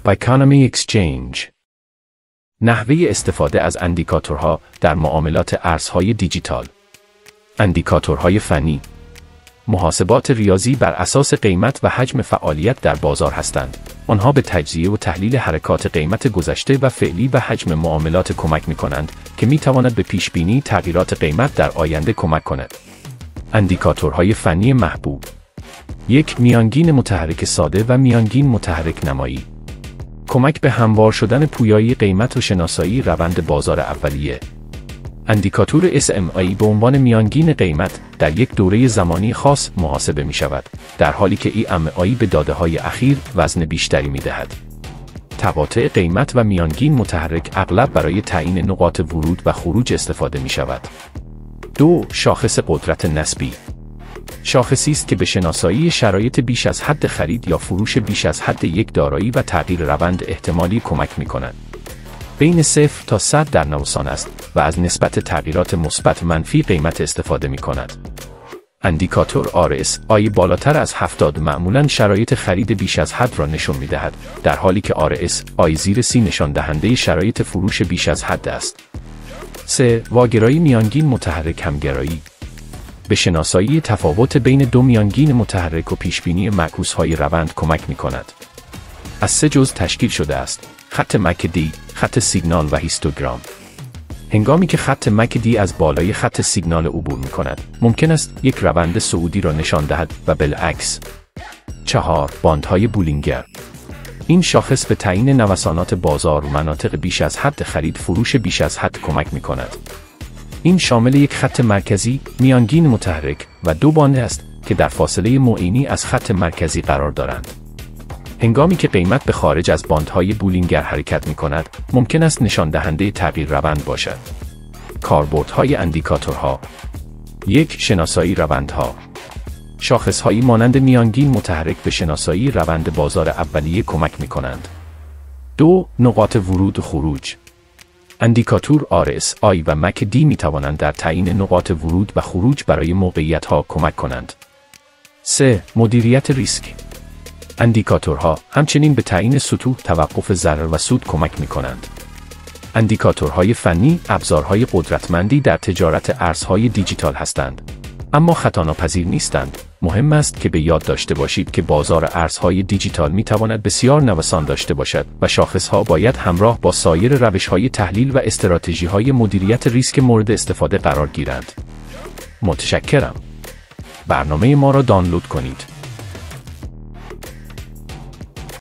Economy Exchange. نحوه استفاده از اندیکاتورها در معاملات ارزهای دیجیتال. اندیکاتورهای فنی محاسبات ریاضی بر اساس قیمت و حجم فعالیت در بازار هستند. آنها به تجزیه و تحلیل حرکات قیمت گذشته و فعلی و حجم معاملات کمک می‌کنند که می‌تواند به پیش‌بینی تغییرات قیمت در آینده کمک کند. اندیکاتورهای فنی محبوب: 1. میانگین متحرک ساده و میانگین متحرک نمایی. کمک به هموار شدن پویایی قیمت و شناسایی روند بازار اولیه. اندیکاتور SMI به عنوان میانگین قیمت در یک دوره زمانی خاص محاسبه می شود، در حالی که EMI به داده‌های اخیر وزن بیشتری می دهد. تقاطع قیمت و میانگین متحرک اغلب برای تعیین نقاط ورود و خروج استفاده می شود. 2. شاخص قدرت نسبی. شاخصی است که به شناسایی شرایط بیش از حد خرید یا فروش بیش از حد یک دارایی و تغییر روند احتمالی کمک می کند. بین 0 تا 100 در نوسان است و از نسبت تغییرات مثبت منفی قیمت استفاده می کند. اندیکاتور RSI بالاتر از 70 معمولاً شرایط خرید بیش از حد را نشان می دهد، در حالی که RSI زیر 30 نشان دهنده شرایط فروش بیش از حد است. 3. واگرایی میانگین متحرک همگرایی. به شناسایی تفاوت بین دو میانگین متحرک و پیشبینی معکوس‌های روند کمک می کند. از 3 جزء تشکیل شده است: خط MACD، خط سیگنال و هیستوگرام. هنگامی که خط MACD از بالای خط سیگنال عبور می کند، ممکن است یک روند صعودی را نشان دهد و بالعکس. 4. باندهای بولینگر. این شاخص به تعیین نوسانات بازار و مناطق بیش از حد خرید فروش بیش از حد کمک می کند. این شامل یک خط مرکزی، میانگین متحرک و 2 باند است که در فاصله معینی از خط مرکزی قرار دارند. هنگامی که قیمت به خارج از باندهای بولینگر حرکت می کند، ممکن است نشان دهنده تغییر روند باشد. کاربردهای اندیکاتورها: 1. شناسایی روندها. شاخصهایی مانند میانگین متحرک به شناسایی روند بازار اولیه کمک می کنند. 2. نقاط ورود و خروج. اندیکاتور RSI و MACD می توانند در تعیین نقاط ورود و خروج برای موقعیت‌ها کمک کنند. 3. مدیریت ریسک. اندیکاتورها همچنین به تعیین سطوح توقف ضرر و سود کمک می کنند. اندیکاتورهای فنی ابزارهای قدرتمندی در تجارت ارزهای دیجیتال هستند، اما خطاناپذیر نیستند. مهم است که به یاد داشته باشید که بازار ارزهای دیجیتال می تواند بسیار نوسان داشته باشد و شاخصها باید همراه با سایر روش‌های تحلیل و استراتژی‌های مدیریت ریسک مورد استفاده قرار گیرند. متشکرم. برنامه ما را دانلود کنید.